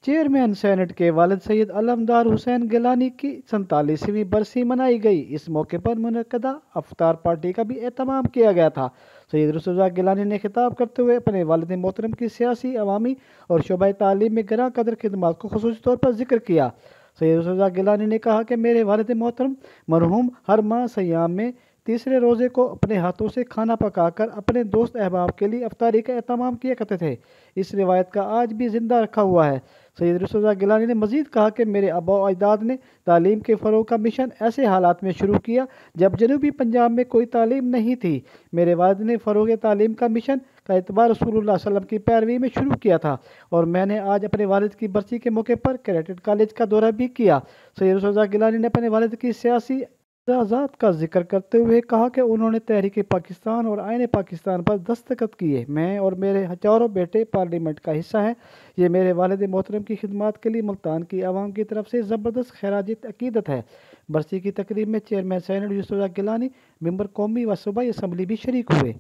Chairman senate کے والد سید علمدار حسین گیلانی کی 47ویں برسی منائی گئی۔ اس موقع پر منعقدہ افطار پارٹی کا بھی اہتمام کیا گیا تھا۔ سید رسول اللہ گیلانی نے خطاب کرتے ہوئے اپنے والد محترم کی سیاسی، عوامی اور شعبۂ تعلیم میں گراں قدر خدمات کو خصوصی طور پر ذکر کیا۔ سید رسول اللہ گیلانی نے کہا کہ میرے والد محترم مرحوم ہر ماہ سیام میں تیسرے روزے کو اپنے ہاتھوں سے کھانا پکا کر اپنے دوست احباب کے لیے افطاری کا اہتمام کیا کرتے تھے۔ اس روایت کا آج بھی زندہ رکھا ہوا ہے۔ سید رسول اللہ گیلانی نے مزید کہا کہ میرے آبا و اجداد نے تعلیم کے فروغ کا مشن ایسے حالات میں شروع کیا جب جنوبی پنجاب میں کوئی تعلیم نہیں تھی۔ میرے والد نے فروغ تعلیم کا مشن کا اعتبار رسول اللہ صلی اللہ علیہ وسلم کی پیروی میں شروع کیا تھا، اور میں نے آج اپنے والد کی برسی کے موقع پر کریڈٹ کالج کا دورہ بھی کیا۔ سید رسول اللہ گیلانی نے اپنے والد کی سیاسی اعزازات کا ذکر کرتے ہوئے کہا کہ انہوں نے تحریک پاکستان اور آئین پاکستان پر دستخط کیے۔ میں اور میرے چاروں بیٹے پارلیمنٹ کا حصہ ہیں۔ یہ میرے والد محترم کی خدمات کے لیے ملتان کی عوام کی طرف سے زبردست خراج عقیدت ہے۔ برسی کی تقریب میں چیئرمین سینٹ یوسف اللہ گیلانی، ممبر قومی و صوبائی اسمبلی بھی شریک ہوئے۔